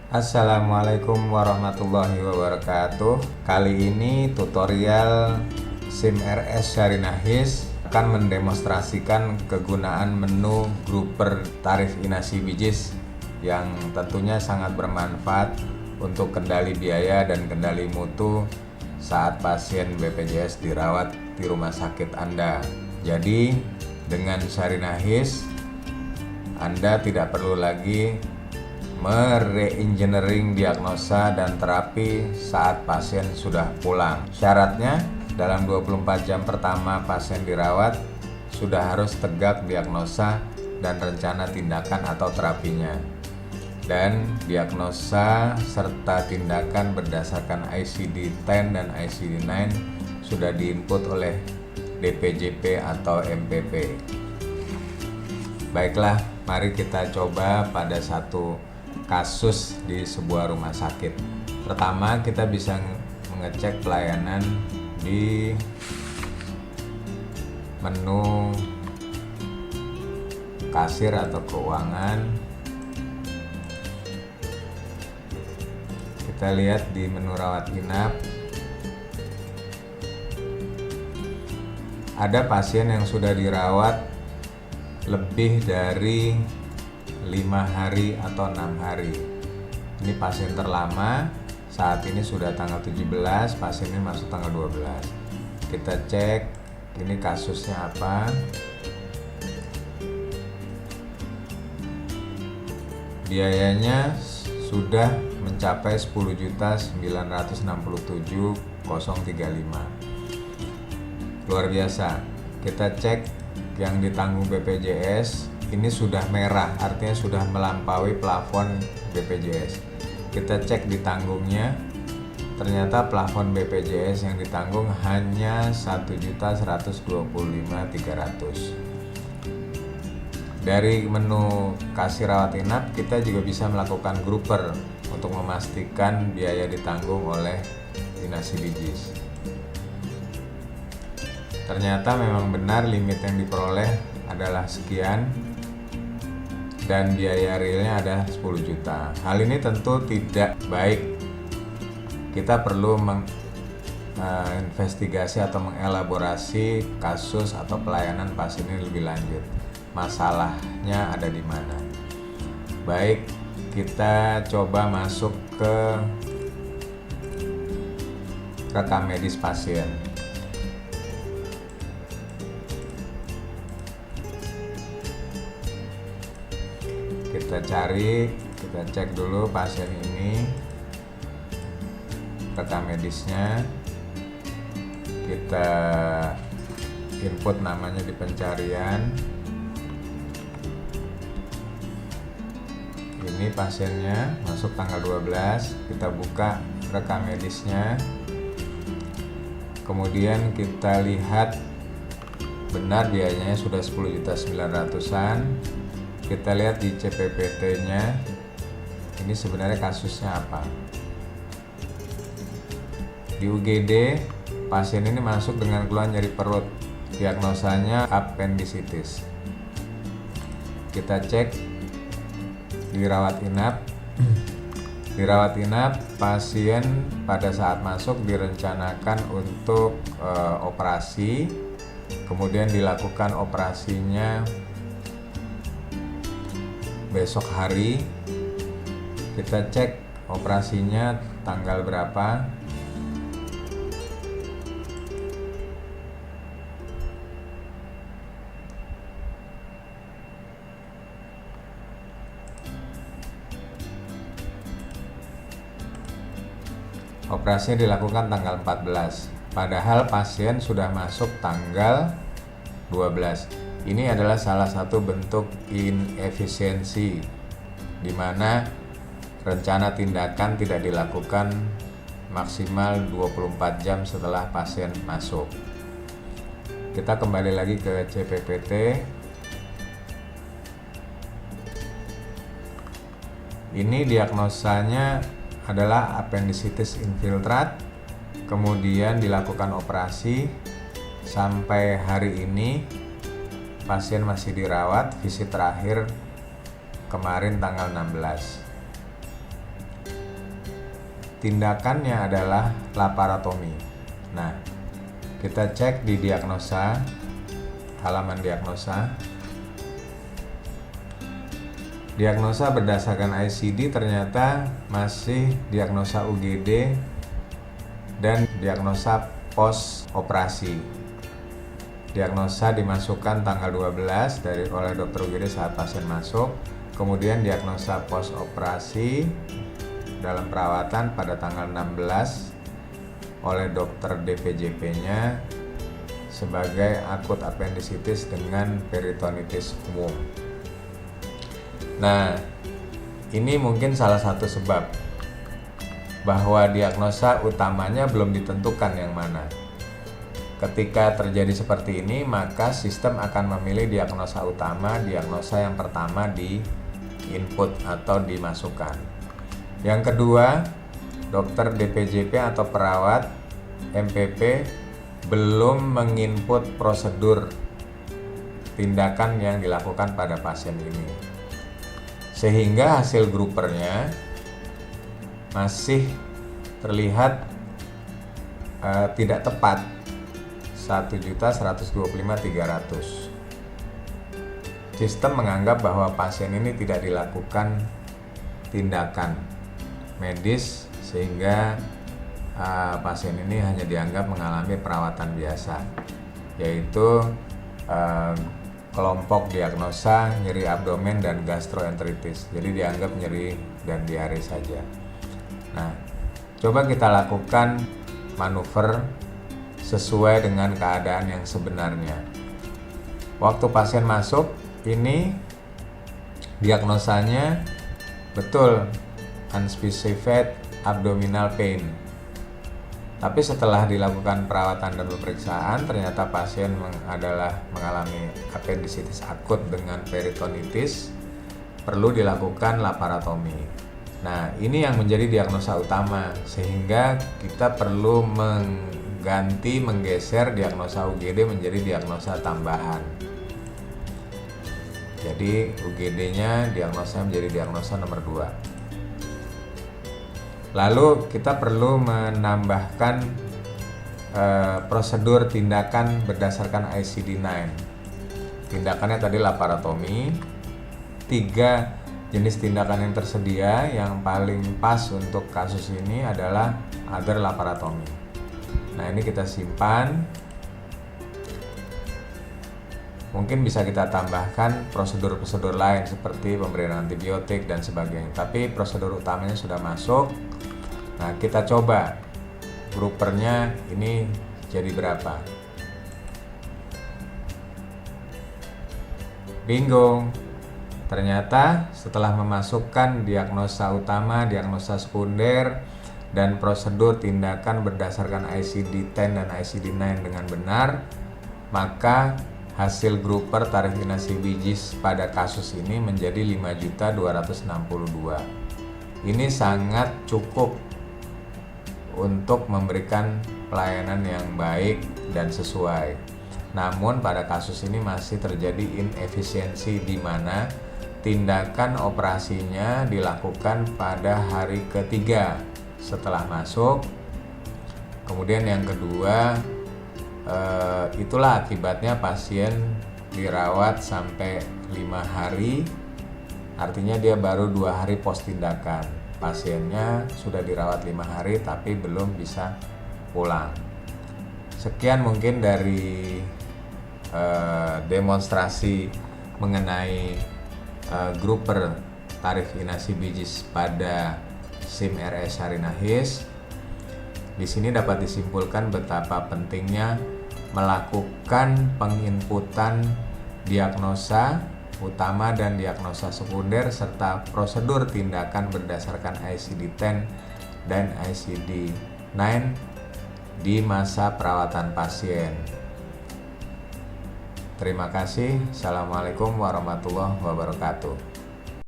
Assalamualaikum warahmatullahi wabarakatuh. Kali ini tutorial SIM RS Sharinahis akan mendemonstrasikan kegunaan menu gruper tarif inasi bijis yang tentunya sangat bermanfaat untuk kendali biaya dan kendali mutu saat pasien BPJS dirawat di rumah sakit Anda. Jadi dengan Sharinahis Anda tidak perlu lagi mereengineering diagnosa dan terapi saat pasien sudah pulang. Syaratnya, dalam 24 jam pertama pasien dirawat, sudah harus tegak diagnosa dan rencana tindakan atau terapinya. Dan diagnosa serta tindakan berdasarkan ICD-10 dan ICD-9 sudah diinput oleh DPJP atau MPP. Baiklah, mari kita coba pada satu kasus di sebuah rumah sakit. Pertama, kita bisa mengecek pelayanan di menu kasir atau keuangan. Kita lihat di menu rawat inap. Ada pasien yang sudah dirawat lebih dari 5 hari atau 6 hari. Ini pasien terlama. Saat ini sudah tanggal 17, pasien ini masuk tanggal 12. Kita cek ini kasusnya apa. Biayanya sudah mencapai 10.967.035. Luar biasa. Kita cek yang ditanggung BPJS ini sudah merah, artinya sudah melampaui plafon BPJS. Kita cek ditanggungnya, ternyata plafon BPJS yang ditanggung hanya 1.125.300. Dari menu kasir rawat inap, kita juga bisa melakukan gruper untuk memastikan biaya ditanggung oleh inasi bijis. Ternyata memang benar limit yang diperoleh adalah sekian dan biaya realnya ada 10 juta. Hal ini tentu tidak baik. Kita perlu menginvestigasi atau mengelaborasi kasus atau pelayanan pasien ini lebih lanjut. Masalahnya ada di mana? Baik, kita coba masuk ke rekam medis pasien. Kita cari, kita cek dulu pasien ini rekam medisnya, kita input namanya di pencarian. Ini pasiennya masuk tanggal 12, kita buka rekam medisnya, kemudian kita lihat benar biayanya sudah 10.900.000-an. Kita lihat di CPPT-nya, ini sebenarnya kasusnya apa. Di UGD, pasien ini masuk dengan keluhan nyeri perut, diagnosanya appendicitis. Kita cek di rawat inap. Di rawat inap, pasien pada saat masuk direncanakan untuk operasi, kemudian dilakukan operasinya besok hari. Kita cek operasinya tanggal berapa. Operasinya dilakukan tanggal 14, padahal pasien sudah masuk tanggal 12. Ini adalah salah satu bentuk inefisiensi di mana rencana tindakan tidak dilakukan maksimal 24 jam setelah pasien masuk. Kita kembali lagi ke CPPT. Ini diagnosanya adalah appendicitis infiltrat, kemudian dilakukan operasi. Sampai hari ini pasien masih dirawat, visit terakhir kemarin tanggal 16. tindakannya adalah laparotomi. Nah, kita cek di diagnosa, halaman diagnosa. Diagnosa berdasarkan ICD ternyata masih diagnosa UGD dan diagnosa post operasi. Diagnosa dimasukkan tanggal 12 oleh dokter UGD saat pasien masuk. Kemudian diagnosa post operasi dalam perawatan pada tanggal 16 oleh dokter DPJP-nya sebagai akut appendicitis dengan peritonitis umum. Nah, ini mungkin salah satu sebab bahwa diagnosa utamanya belum ditentukan yang mana. Ketika terjadi seperti ini, maka sistem akan memilih diagnosa utama, diagnosa yang pertama di input atau dimasukkan. Yang kedua, dokter DPJP atau perawat MPP belum menginput prosedur tindakan yang dilakukan pada pasien ini, sehingga hasil grupernya masih terlihat tidak tepat, 1.125.300. Sistem menganggap bahwa pasien ini tidak dilakukan tindakan medis, sehingga pasien ini hanya dianggap mengalami perawatan biasa, yaitu kelompok diagnosa nyeri abdomen dan gastroenteritis. Jadi dianggap nyeri dan diare saja. Nah, coba kita lakukan manuver sesuai dengan keadaan yang sebenarnya. Waktu pasien masuk, ini diagnosanya betul unspecified abdominal pain. Tapi setelah dilakukan perawatan dan pemeriksaan, ternyata pasien mengalami appendicitis akut dengan peritonitis, perlu dilakukan laparotomi. Nah, ini yang menjadi diagnosa utama, sehingga kita perlu menggeser diagnosa UGD menjadi diagnosa tambahan. Jadi UGD-nya diagnosa menjadi diagnosa nomor 2. Lalu kita perlu menambahkan prosedur tindakan berdasarkan ICD-9. Tindakannya tadi laparotomi. 3 jenis tindakan yang tersedia, yang paling pas untuk kasus ini adalah other laparotomi. Nah, ini kita simpan. Mungkin bisa kita tambahkan prosedur-prosedur lain seperti pemberian antibiotik dan sebagainya. Tapi prosedur utamanya sudah masuk. Nah, kita coba grupernya ini jadi berapa. Bingung. Ternyata setelah memasukkan diagnosa utama, diagnosa sekunder, dan prosedur tindakan berdasarkan ICD-10 dan ICD-9 dengan benar, maka hasil gruper tarif inasi bijis pada kasus ini menjadi 5.262. Ini sangat cukup untuk memberikan pelayanan yang baik dan sesuai. Namun pada kasus ini masih terjadi inefisiensi, di mana tindakan operasinya dilakukan pada hari ketiga setelah masuk. Kemudian yang kedua, itulah akibatnya pasien dirawat sampai 5 hari, artinya dia baru 2 hari pos tindakan. Pasiennya sudah dirawat 5 hari tapi belum bisa pulang. Sekian mungkin dari demonstrasi mengenai gruper tarif inasi bijis pada SIM RS Sarinahis. Di sini dapat disimpulkan betapa pentingnya melakukan penginputan diagnosa utama dan diagnosa sekunder serta prosedur tindakan berdasarkan ICD-10 dan ICD-9 di masa perawatan pasien. Terima kasih. Assalamualaikum warahmatullahi wabarakatuh.